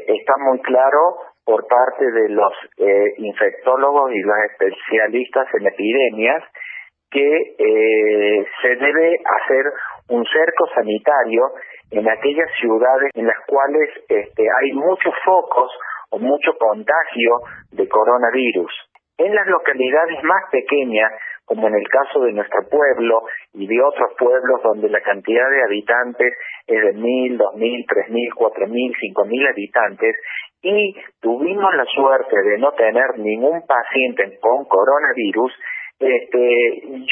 está muy claro por parte de los infectólogos y los especialistas en epidemias que se debe hacer un cerco sanitario en aquellas ciudades en las cuales hay muchos focos o mucho contagio de coronavirus. En las localidades más pequeñas, como en el caso de nuestro pueblo y de otros pueblos donde la cantidad de habitantes es de 1.000, 2.000, 3.000, 4.000, 5.000 habitantes, y tuvimos la suerte de no tener ningún paciente con coronavirus,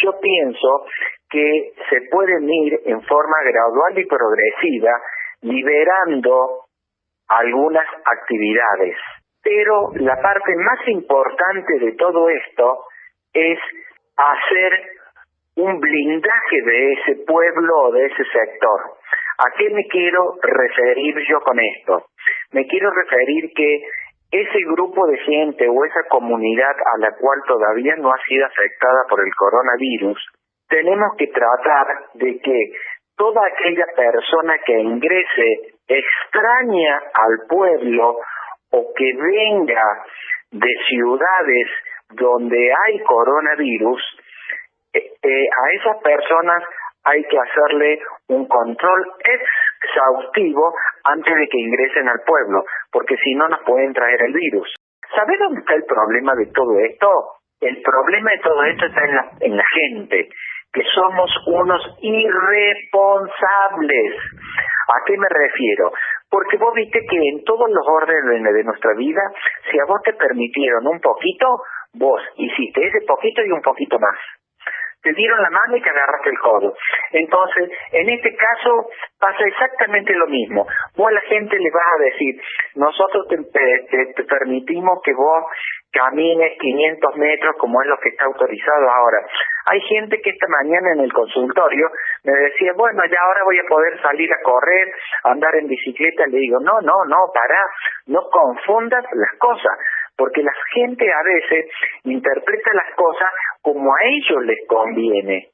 yo pienso que se pueden ir en forma gradual y progresiva liberando algunas actividades. Pero la parte más importante de todo esto es hacer un blindaje de ese pueblo o de ese sector. ¿A qué me quiero referir yo con esto? Me quiero referir que ese grupo de gente o esa comunidad a la cual todavía no ha sido afectada por el coronavirus, tenemos que tratar de que toda aquella persona que ingrese extraña al pueblo o que venga de ciudades donde hay coronavirus, a esas personas hay que hacerle un control exhaustivo antes de que ingresen al pueblo, porque si no nos pueden traer el virus. ¿Sabe dónde está el problema de todo esto? El problema de todo esto está en la gente, que somos unos irresponsables. ¿A qué me refiero? Porque vos viste que en todos los órdenes de nuestra vida, si a vos te permitieron un poquito, vos hiciste ese poquito y un poquito más. Te dieron la mano y te agarraste el codo. Entonces, en este caso pasa exactamente lo mismo. Vos a la gente le vas a decir, nosotros te permitimos que vos camines 500 metros como es lo que está autorizado ahora. Hay gente que esta mañana en el consultorio me decía, bueno, ya ahora voy a poder salir a correr, a andar en bicicleta. Le digo, no, pará, no confundas las cosas. Porque la gente a veces interpreta las cosas como a ellos les conviene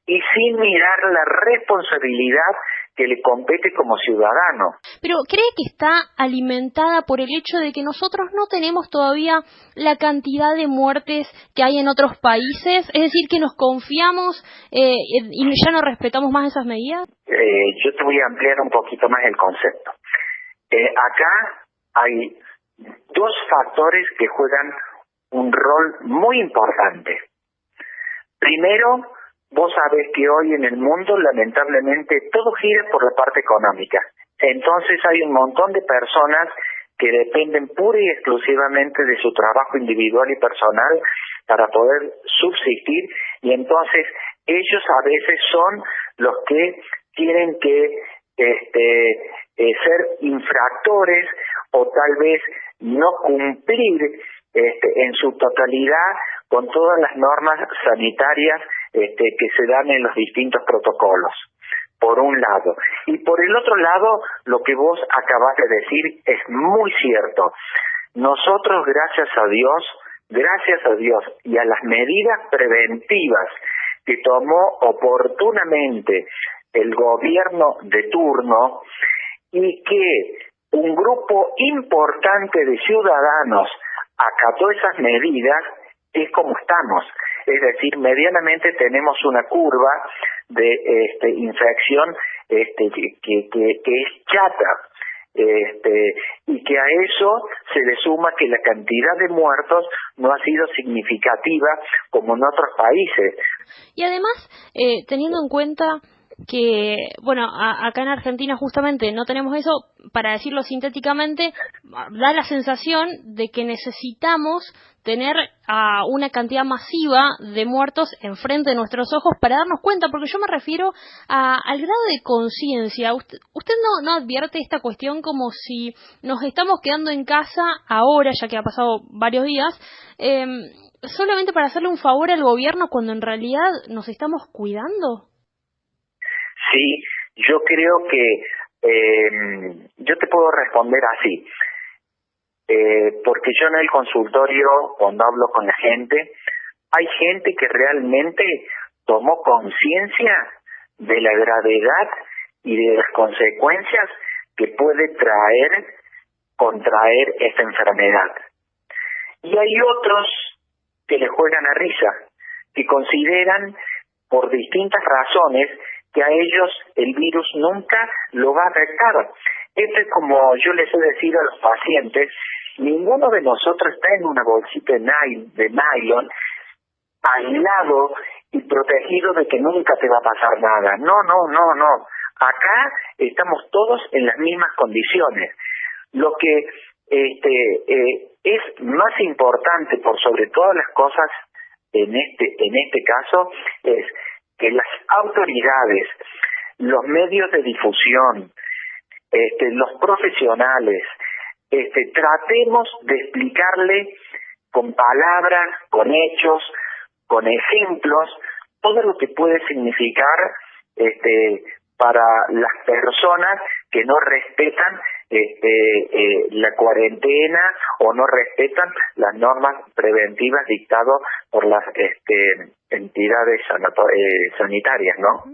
y sin mirar la responsabilidad que le compete como ciudadano. Pero ¿cree que está alimentada por el hecho de que nosotros no tenemos todavía la cantidad de muertes que hay en otros países? Es decir, que nos confiamos y ya no respetamos más esas medidas. Yo te voy a ampliar un poquito más el concepto. Acá hay dos factores que juegan un rol muy importante. Primero, vos sabés que hoy en el mundo lamentablemente todo gira por la parte económica. Entonces hay un montón de personas que dependen pura y exclusivamente de su trabajo individual y personal para poder subsistir, y entonces ellos a veces son los que tienen que ser infractores o tal vez no cumplir en su totalidad con todas las normas sanitarias que se dan en los distintos protocolos, por un lado. Y por el otro lado, lo que vos acabás de decir es muy cierto. Nosotros, gracias a Dios y a las medidas preventivas que tomó oportunamente el gobierno de turno, y que un grupo importante de ciudadanos acató esas medidas, es como estamos. Es decir, medianamente tenemos una curva de infección que es chata. Y que a eso se le suma que la cantidad de muertos no ha sido significativa como en otros países. Y además, teniendo en cuenta que, bueno, acá en Argentina justamente no tenemos eso, para decirlo sintéticamente, da la sensación de que necesitamos tener a una cantidad masiva de muertos enfrente de nuestros ojos para darnos cuenta, porque yo me refiero al grado de conciencia. ¿Usted no advierte esta cuestión como si nos estamos quedando en casa ahora, ya que ha pasado varios días, solamente para hacerle un favor al gobierno cuando en realidad nos estamos cuidando? Sí, yo creo que yo te puedo responder así, porque yo en el consultorio, cuando hablo con la gente, hay gente que realmente tomó conciencia de la gravedad y de las consecuencias que puede traer contraer esta enfermedad. Y hay otros que le juegan a risa, que consideran por distintas razones que a ellos el virus nunca lo va a afectar. Como yo les he decido a los pacientes, ninguno de nosotros está en una bolsita de nylon, aislado y protegido de que nunca te va a pasar nada. No. Acá estamos todos en las mismas condiciones. Lo que es más importante por sobre todas las cosas en este caso es que las autoridades, los medios de difusión, los profesionales, tratemos de explicarle con palabras, con hechos, con ejemplos, todo lo que puede significar para las personas que no respetan la cuarentena o no respetan las normas preventivas dictadas por las entidades sanitarias, ¿no?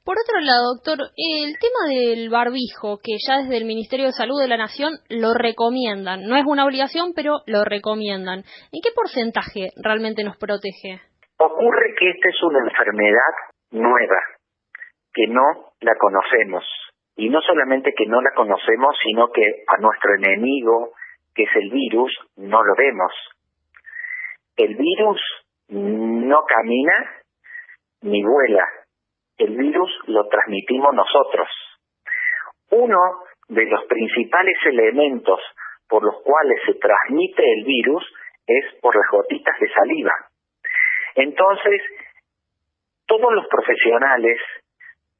Por otro lado, doctor, el tema del barbijo, que ya desde el Ministerio de Salud de la Nación lo recomiendan, no es una obligación, pero lo recomiendan. ¿En qué porcentaje realmente nos protege? Ocurre que esta es una enfermedad nueva, que no la conocemos. Y no solamente que no la conocemos, sino que a nuestro enemigo, que es el virus, no lo vemos. El virus no camina ni vuela. El virus lo transmitimos nosotros. Uno de los principales elementos por los cuales se transmite el virus es por las gotitas de saliva. Entonces, todos los profesionales,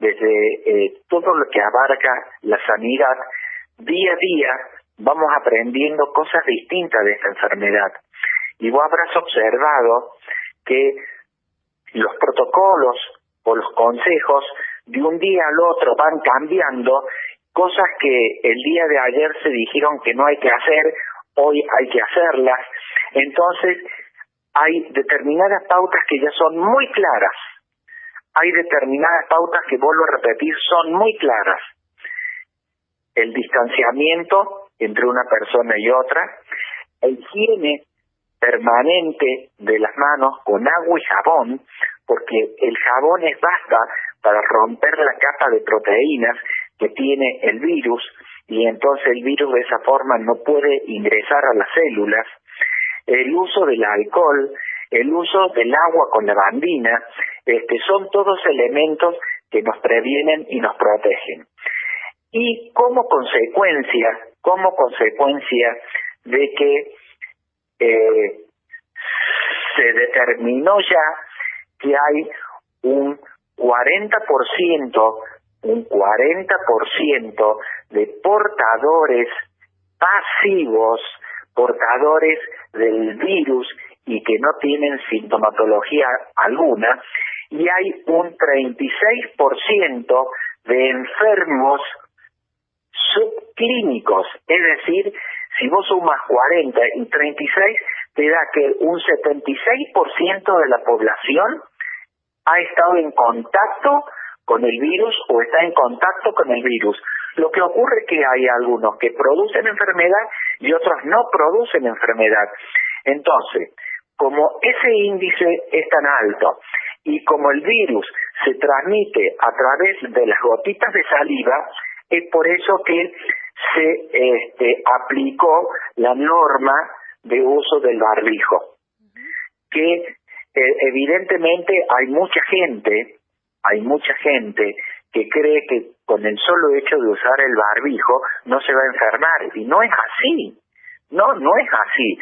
desde todo lo que abarca la sanidad, día a día vamos aprendiendo cosas distintas de esta enfermedad. Y vos habrás observado que los protocolos o los consejos de un día al otro van cambiando, cosas que el día de ayer se dijeron que no hay que hacer, hoy hay que hacerlas. Entonces, hay determinadas pautas que ya son muy claras. Hay determinadas pautas que, vuelvo a repetir, son muy claras. El distanciamiento entre una persona y otra, la higiene permanente de las manos con agua y jabón, porque el jabón es basta para romper la capa de proteínas que tiene el virus, y entonces el virus de esa forma no puede ingresar a las células. El uso del alcohol, el uso del agua con lavandina, son todos elementos que nos previenen y nos protegen. Y como consecuencia de que se determinó ya que hay un 40% de portadores pasivos, portadores del virus y que no tienen sintomatología alguna, y hay un 36% de enfermos subclínicos, es decir, si vos sumas 40 y 36, te da que un 76% de la población ha estado en contacto con el virus o está en contacto con el virus. Lo que ocurre es que hay algunos que producen enfermedad y otros no producen enfermedad. Entonces, como ese índice es tan alto y como el virus se transmite a través de las gotitas de saliva, es por eso que se aplicó la norma de uso del barbijo, que evidentemente hay mucha gente que cree que con el solo hecho de usar el barbijo no se va a enfermar, y no es así, no es así.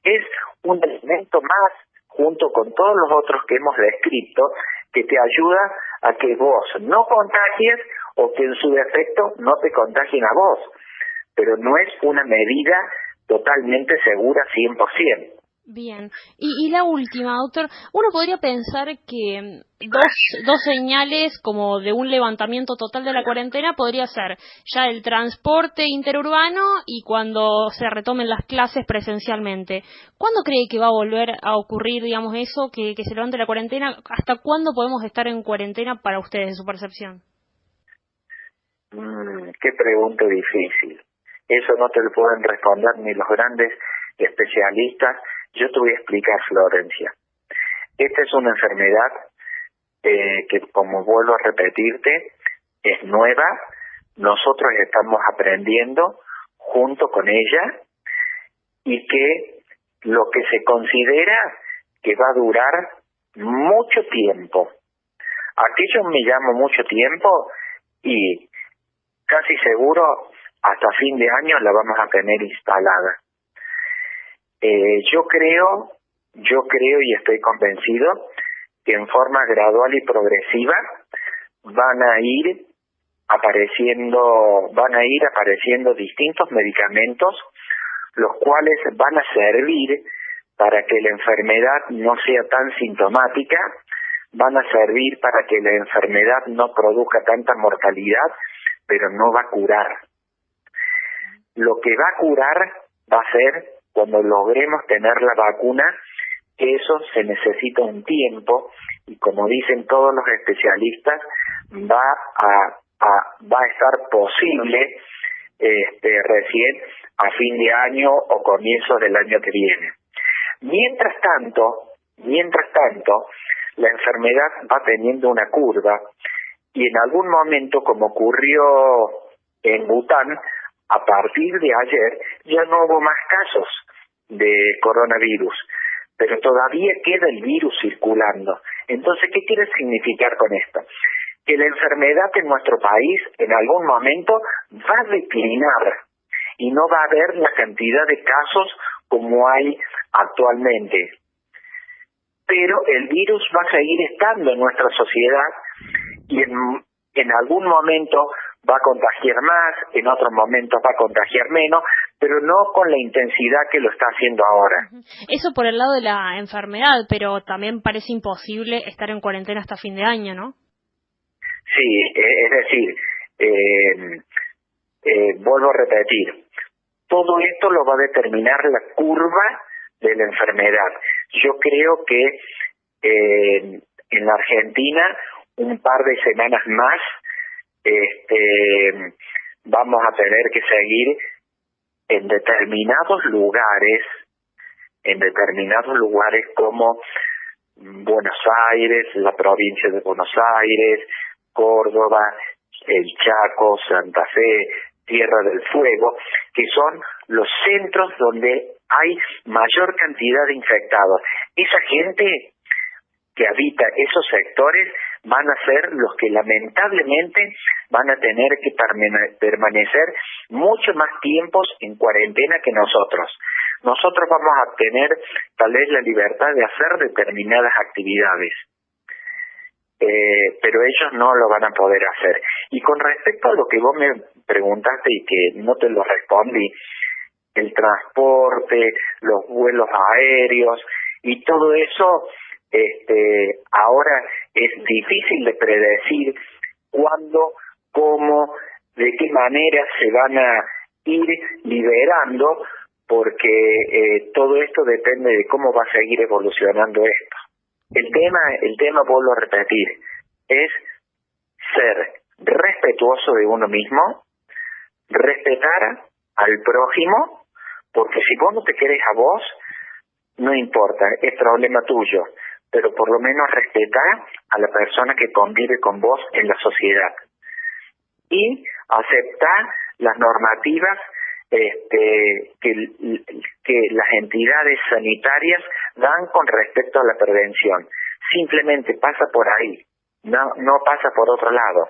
Es un elemento más, junto con todos los otros que hemos descrito, que te ayuda a que vos no contagies o que en su defecto no te contagien a vos, pero no es una medida totalmente segura 100%. Bien. Y la última, doctor, uno podría pensar que dos señales como de un levantamiento total de la cuarentena podría ser ya el transporte interurbano y cuando se retomen las clases presencialmente. ¿Cuándo cree que va a volver a ocurrir, digamos, eso, que se levante la cuarentena? ¿Hasta cuándo podemos estar en cuarentena para ustedes, en su percepción? Qué pregunta difícil. eso no te lo pueden responder ni los grandes especialistas. Yo te voy a explicar, Florencia. Esta es una enfermedad que, como vuelvo a repetirte, es nueva. Nosotros estamos aprendiendo junto con ella, y que lo que se considera que va a durar mucho tiempo. Aquello me llamo mucho tiempo, y casi seguro hasta fin de año la vamos a tener instalada. Yo creo y estoy convencido que en forma gradual y progresiva van a ir apareciendo distintos medicamentos, los cuales van a servir para que la enfermedad no sea tan sintomática, van a servir para que la enfermedad no produzca tanta mortalidad, pero no va a curar. Lo que va a curar va a ser cuando logremos tener la vacuna, que eso se necesita un tiempo, y como dicen todos los especialistas, va a estar posible recién a fin de año o comienzos del año que viene. Mientras tanto, la enfermedad va teniendo una curva, y en algún momento, como ocurrió en Bután, a partir de ayer ya no hubo más casos de coronavirus, pero todavía queda el virus circulando. Entonces, ¿qué quiere significar con esto? Que la enfermedad en nuestro país en algún momento va a declinar y no va a haber la cantidad de casos como hay actualmente. Pero el virus va a seguir estando en nuestra sociedad, y en algún momento va a contagiar más, en otros momentos va a contagiar menos, pero no con la intensidad que lo está haciendo ahora. Eso por el lado de la enfermedad, pero también parece imposible estar en cuarentena hasta fin de año, ¿no? Sí, es decir, vuelvo a repetir, todo esto lo va a determinar la curva de la enfermedad. Yo creo que en la Argentina un par de semanas más vamos a tener que seguir en determinados lugares como Buenos Aires, la provincia de Buenos Aires, Córdoba, el Chaco, Santa Fe, Tierra del Fuego, que son los centros donde hay mayor cantidad de infectados. Esa gente que habita esos sectores van a ser los que lamentablemente van a tener que permanecer mucho más tiempos en cuarentena que nosotros. Nosotros vamos a tener tal vez la libertad de hacer determinadas actividades, pero ellos no lo van a poder hacer. Y con respecto a lo que vos me preguntaste y que no te lo respondí, el transporte, los vuelos aéreos y todo eso, ahora es difícil de predecir cuándo, cómo, de qué manera se van a ir liberando, porque todo esto depende de cómo va a seguir evolucionando esto. El tema, vuelvo a repetir, es ser respetuoso de uno mismo, respetar al prójimo, porque si vos no te querés a vos, no importa, es problema tuyo, pero por lo menos respetar a la persona que convive con vos en la sociedad. Y aceptar las normativas que las entidades sanitarias dan con respecto a la prevención. Simplemente pasa por ahí, no pasa por otro lado.